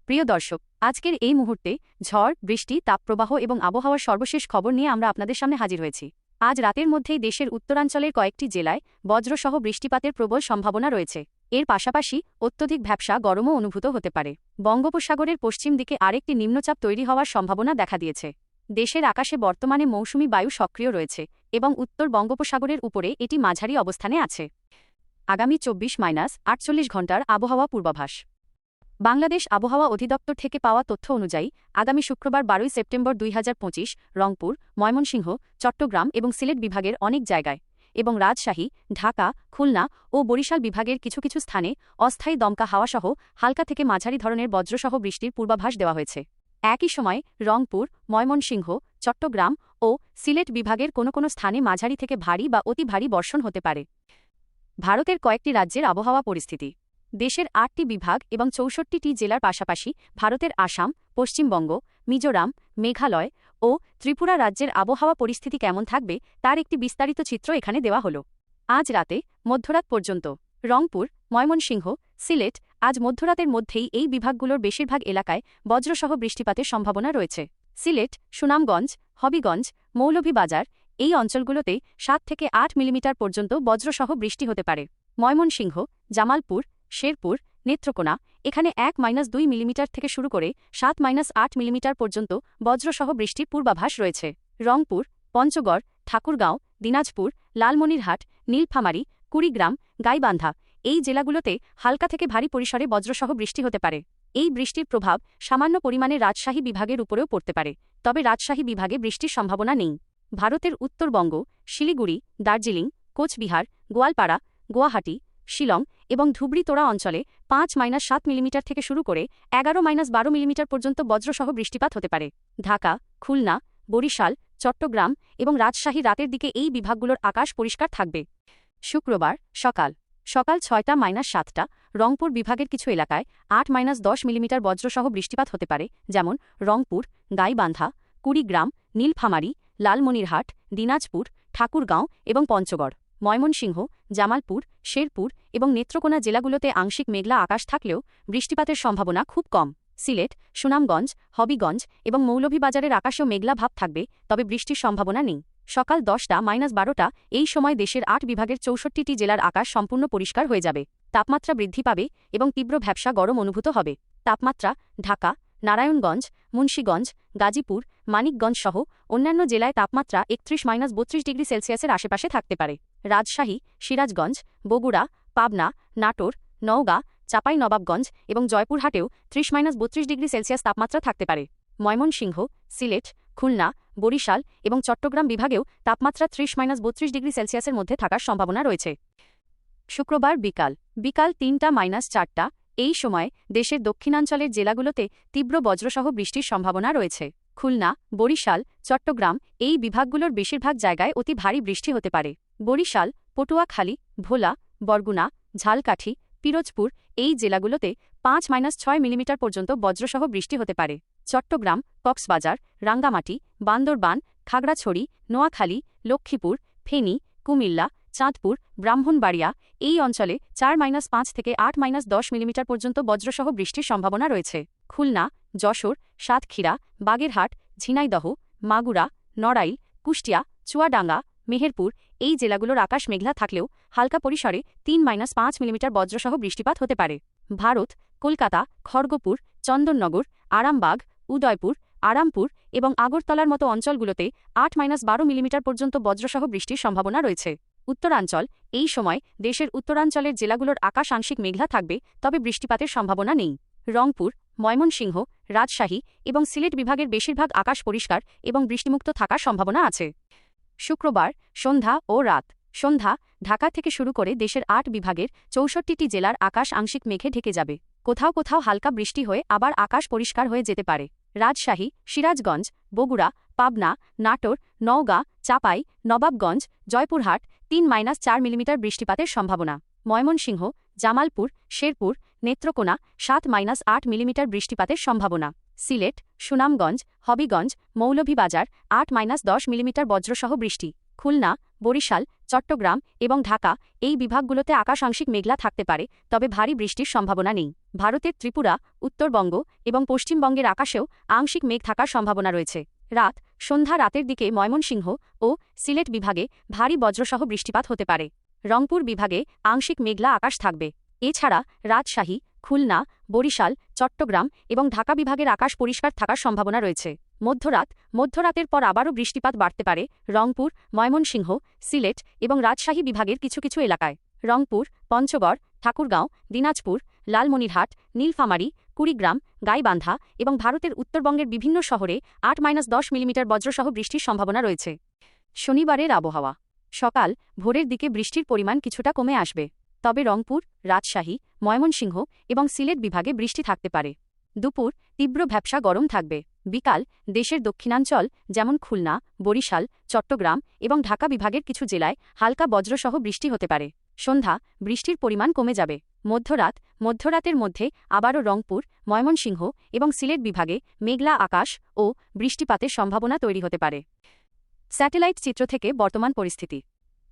প্রিয় দর্শক, আজকের এই মুহূর্তে ঝড়, বৃষ্টি, তাপপ্রবাহ এবং আবহাওয়ার সর্বশেষ খবর নিয়ে আমরা আপনাদের সামনে হাজির হয়েছি। আজ রাতের মধ্যেই দেশের উত্তরাঞ্চলের কয়েকটি জেলায় বজ্রসহ বৃষ্টিপাতের প্রবল সম্ভাবনা রয়েছে। এর পাশাপাশি অত্যধিক ভ্যাপসা গরমও অনুভূত হতে পারে। বঙ্গোপসাগরের পশ্চিম দিকে আরেকটি নিম্নচাপ তৈরি হওয়ার সম্ভাবনা দেখা দিয়েছে। দেশের আকাশে বর্তমানে মৌসুমি বায়ু সক্রিয় রয়েছে এবং উত্তর বঙ্গোপসাগরের উপরে এটি মাঝারি অবস্থানে আছে। আগামী 24-48 ঘণ্টার আবহাওয়া পূর্বাভাস। বাংলাদেশ আবহাওয়া অধিদপ্তর থেকে পাওয়া তথ্য অনুযায়ী আগামী শুক্রবার 12 সেপ্টেম্বর 2025 রংপুর, ময়মনসিংহ, চট্টগ্রাম এবং সিলেট বিভাগের অনেক জায়গায় এবং রাজশাহী, ঢাকা, খুলনা ও বরিশাল বিভাগের কিছু কিছু স্থানে অস্থায়ী দমকা হাওয়াসহ হালকা থেকে মাঝারি ধরনের বজ্রসহ বৃষ্টির পূর্বাভাস দেওয়া হয়েছে। একই সময় রংপুর, ময়মনসিংহ, চট্টগ্রাম ও সিলেট বিভাগের কোনো কোনো স্থানে মাঝারি থেকে ভারী বা অতি ভারী বর্ষণ হতে পারে। ভারতের কয়েকটি রাজ্যের আবহাওয়া পরিস্থিতি। দেশের 8টি বিভাগ এবং 64টি জেলার পাশাপাশি ভারতের আসাম, পশ্চিমবঙ্গ, মিজোরাম, মেঘালয় ও ত্রিপুরা রাজ্যের আবহাওয়া পরিস্থিতি কেমন থাকবে তার একটি বিস্তারিত চিত্র এখানে দেওয়া হল। আজ রাতে মধ্যরাত পর্যন্ত রংপুর, ময়মনসিংহ, সিলেট আজ মধ্যরাতের মধ্যেই এই বিভাগগুলোর বেশিরভাগ এলাকায় বজ্রসহ বৃষ্টিপাতের সম্ভাবনা রয়েছে। সিলেট, সুনামগঞ্জ, হবিগঞ্জ, মৌলভীবাজার এই অঞ্চলগুলোতে 7 থেকে 8 মিলিমিটার পর্যন্ত বজ্রসহ বৃষ্টি হতে পারে। ময়মনসিংহ, জামালপুর, শেরপুর, নেত্রকোনা এখানে 1-2 মিলিমিটার থেকে শুরু করে 7-8 মিলিমিটার পর্যন্ত বজ্রসহ বৃষ্টির পূর্বাভাস রয়েছে। রংপুর, পঞ্চগড়, ঠাকুরগাঁও, দিনাজপুর, লালমনিরহাট, নীলফামারী, কুড়িগ্রাম, গাইবান্ধা এই জেলাগুলোতে হালকা থেকে ভারী পরিসরে বজ্রসহ বৃষ্টি হতে পারে। এই বৃষ্টির প্রভাব সামান্য পরিমাণে রাজশাহী বিভাগের উপরেও পড়তে পারে, তবে রাজশাহী বিভাগে বৃষ্টির সম্ভাবনা নেই। ভারতের উত্তরবঙ্গ, শিলিগুড়ি, দার্জিলিং, কোচবিহার, গোয়ালপাড়া, গুয়াহাটি, শিলং এবং ধুবড়ী-তোড়া অঞ্চলে 5-7 মিলিমিটার থেকে শুরু করে 11-12 মিলিমিটার পর্যন্ত বজ্রসহ বৃষ্টিপাত হতে পারে। ঢাকা, খুলনা, বরিশাল, চট্টগ্রাম এবং রাজশাহী রাতের দিকে এই বিভাগগুলোর আকাশ পরিষ্কার থাকবে। শুক্রবার সকাল 6টা-7টা রংপুর বিভাগের কিছু এলাকায় 8-10 মিলিমিটার বজ্রসহ বৃষ্টিপাত হতে পারে, যেমন রংপুর, গাইবান্ধা, কুড়িগ্রাম, নীলফামারী, লালমনিরহাট, দিনাজপুর, ঠাকুরগাঁও এবং পঞ্চগড়। ময়মনসিংহ, জামালপুর, শেরপুর এবং নেত্রকোনা জেলাগুলোতে আংশিক মেঘলা আকাশ থাকলেও বৃষ্টিপাতের সম্ভাবনা খুব কম। সিলেট, সুনামগঞ্জ, হবিগঞ্জ এবং মৌলভীবাজারের আকাশেও মেঘলা ভাব থাকবে, তবে বৃষ্টির সম্ভাবনা নেই। সকাল 10টা-12টা এই সময় দেশের 8 বিভাগের 64টি জেলার আকাশ সম্পূর্ণ পরিষ্কার হয়ে যাবে। তাপমাত্রা বৃদ্ধি পাবে এবং তীব্র ভ্যাপসা গরম অনুভূত হবে। তাপমাত্রা ঢাকা, নারায়ণগঞ্জ, মুন্সিগঞ্জ, গাজীপুর, মানিকগঞ্জ সহ অন্যান্য জেলায় তাপমাত্রা 31-32 ডিগ্রি সেলসিয়াসের আশেপাশে থাকতে পারে। রাজশাহী, সিরাজগঞ্জ, বগুড়া, পাবনা, নাটোর, নওগাঁ, চাঁপাইনবাবগঞ্জ এবং জয়পুরহাটেও 30-32 ডিগ্রি সেলসিয়াস তাপমাত্রা থাকতে পারে। ময়মনসিংহ, সিলেট, খুলনা, বরিশাল এবং চট্টগ্রাম বিভাগেও তাপমাত্রা 30-32 ডিগ্রি সেলসিয়াসের মধ্যে থাকার সম্ভাবনা রয়েছে। শুক্রবার বিকাল 3টা-4টা এই সময় দেশের দক্ষিণাঞ্চলের জেলাগুলোতে তীব্র বজ্রসহ বৃষ্টির সম্ভাবনা রয়েছে। খুলনা, বরিশাল, চট্টগ্রাম এই বিভাগগুলোর বেশিরভাগ জায়গায় অতি ভারী বৃষ্টি হতে পারে। বরিশাল, পটুয়াখালী, ভোলা, বরগুনা, ঝালকাঠি, পিরোজপুর এই জেলাগুলোতে 5-6 মিলিমিটার পর্যন্ত বজ্রসহ বৃষ্টি হতে পারে। চট্টগ্রাম, কক্সবাজার, রাঙ্গামাটি, বান্দরবান, খাগড়াছড়ি, নোয়াখালী, লক্ষ্মীপুর, ফেনী, কুমিল্লা, চাঁদপুর, ব্রাহ্মণবাড়িয়া এই অঞ্চলে 4-5 থেকে 8-10 মিলিমিটার পর্যন্ত বজ্রসহ বৃষ্টির সম্ভাবনা রয়েছে। খুলনা, যশোর, সাতক্ষীরা, বাগেরহাট, ঝিনাইদহ, মাগুরা, নড়াইল, কুষ্টিয়া, চুয়াডাঙ্গা, মেহেরপুর এই জেলাগুলোর আকাশ মেঘলা থাকলেও হালকা পরিসরে 3-5 মিলিমিটার বজ্রসহ বৃষ্টিপাত হতে পারে। ভারত, কলকাতা, খড়গপুর, চন্দননগর, আরামবাগ, উদয়পুর, আরামপুর এবং আগরতলার মতো অঞ্চলগুলোতে 8-12 মিলিমিটার পর্যন্ত বজ্রসহ বৃষ্টির সম্ভাবনা রয়েছে। উত্তরাঞ্চল এই সময় দেশের উত্তরাঞ্চলের জেলাগুলোর আকাশ আংশিক মেঘলা থাকবে, তবে বৃষ্টিপাতের সম্ভাবনা নেই। রংপুর, ময়মনসিংহ, রাজশাহী এবং সিলেট বিভাগের বেশিরভাগ আকাশ পরিষ্কার এবং বৃষ্টিমুক্ত থাকার সম্ভাবনা আছে। শুক্রবার সন্ধ্যা ও রাত। সন্ধ্যা ঢাকা থেকে শুরু করে দেশের 8 বিভাগের 64টি জেলার আকাশ আংশিক মেঘে ঢেকে যাবে। কোথাও কোথাও হালকা বৃষ্টি হয়ে আবার আকাশ পরিষ্কার হয়ে যেতে পারে। রাজশাহী, সিরাজগঞ্জ, বগুড়া, পাবনা, নাটোর, নওগাঁ, চাঁপাই নবাবগঞ্জ, জয়পুরহাট 3-4 মিলিমিটার বৃষ্টিপাতের সম্ভাবনা। ময়মনসিংহ, জামালপুর, শেরপুর, নেত্রকোনা 7-8 মিলিমিটার বৃষ্টিপাতের সম্ভাবনা। সিলেট, সুনামগঞ্জ, হবিগঞ্জ, মৌলভীবাজার 8-10 মিলিমিটার বজ্রসহ বৃষ্টি। খুলনা, বরিশাল, চট্টগ্রাম এবং ঢাকা এই বিভাগগুলোতে আকাশ আংশিক মেঘলা থাকতে পারে, তবে ভারী বৃষ্টির সম্ভাবনা নেই। ভারতের ত্রিপুরা, উত্তরবঙ্গ এবং পশ্চিমবঙ্গের আকাশেও আংশিক মেঘ থাকার সম্ভাবনা রয়েছে। রাতের দিকে ময়মনসিংহ ও সিলেট বিভাগে ভারী বজ্রসহ বৃষ্টিপাত হতে পারে। রংপুর বিভাগে আংশিক মেঘলা আকাশ থাকবে। এছাড়া রাজশাহী, খুলনা, বরিশাল, চট্টগ্রাম এবং ঢাকা বিভাগের আকাশ পরিষ্কার থাকার সম্ভাবনা রয়েছে। মধ্যরাতের পর আবারও বৃষ্টিপাত বাড়তে পারে রংপুর, ময়মনসিংহ, সিলেট এবং রাজশাহী বিভাগের কিছু কিছু এলাকায়। রংপুর, পঞ্চগড়, ঠাকুরগাঁও, দিনাজপুর, লালমনিরহাট, নীলফামারী, কুড়িগ্রাম, গাইবান্ধা এবং ভারতের উত্তরবঙ্গের বিভিন্ন শহরে 8-10 মিলিমিটার বজ্রসহ বৃষ্টির সম্ভাবনা রয়েছে। শনিবারের আবহাওয়া। সকাল ভোরের দিকে বৃষ্টির পরিমাণ কিছুটা কমে আসবে, তবে রংপুর, রাজশাহী, ময়মনসিংহ এবং সিলেট বিভাগে বৃষ্টি থাকতে পারে। দুপুর তীব্র ভ্যাপসা গরম থাকবে। বিকাল দেশের দক্ষিণাঞ্চল যেমন খুলনা, বরিশাল, চট্টগ্রাম এবং ঢাকা বিভাগের কিছু জেলায় হালকা বজ্রসহ বৃষ্টি হতে পারে। সন্ধ্যা বৃষ্টির পরিমাণ কমে যাবে। মধ্যরাতের মধ্যে আবারও রংপুর, ময়মনসিংহ এবং সিলেট বিভাগে মেঘলা আকাশ ও বৃষ্টিপাতের সম্ভাবনা তৈরি হতে পারে। স্যাটেলাইট চিত্র থেকে বর্তমান পরিস্থিতি।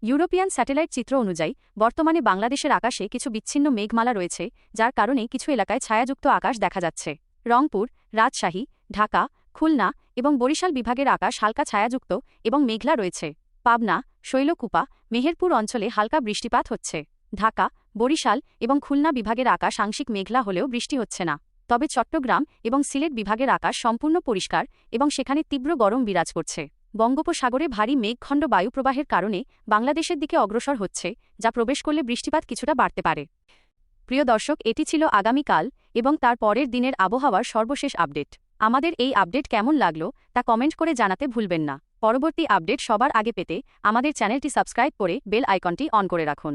ইউরোপিয়ান স্যাটেলাইট চিত্র অনুযায়ী বর্তমানে বাংলাদেশের আকাশে কিছু বিচ্ছিন্ন মেঘমালা রয়েছে, যার কারণে কিছু এলাকায় ছায়াযুক্ত আকাশ দেখা যাচ্ছে। রংপুর, রাজশাহী, ঢাকা, খুলনা এবং বরিশাল বিভাগের আকাশ হালকা ছায়াযুক্ত এবং মেঘলা রয়েছে। পাবনা, শৈলকুপা, মেহেরপুর অঞ্চলে হালকা বৃষ্টিপাত হচ্ছে। ঢাকা, বরিশাল এবং খুলনা বিভাগের আকাশ আংশিক মেঘলা হলেও বৃষ্টি হচ্ছে না। তবে চট্টগ্রাম এবং সিলেট বিভাগের আকাশ সম্পূর্ণ পরিষ্কার এবং সেখানে তীব্র গরম বিরাজ করছে। বঙ্গোপসাগরে ভারী মেঘখণ্ড বায়ুপ্রবাহের কারণে বাংলাদেশের দিকে অগ্রসর হচ্ছে, যা প্রবেশ করলে বৃষ্টিপাত কিছুটা বাড়তে পারে। প্রিয় দর্শক, এটি ছিল আগামীকাল এবং তার পরের দিনের আবহাওয়ার সর্বশেষ আপডেট। আমাদের এই আপডেট কেমন লাগলো তা কমেন্ট করে জানাতে ভুলবেন না। পরবর্তী আপডেট সবার আগে পেতে আমাদের চ্যানেলটি সাবস্ক্রাইব করে বেল আইকনটি অন করে রাখুন।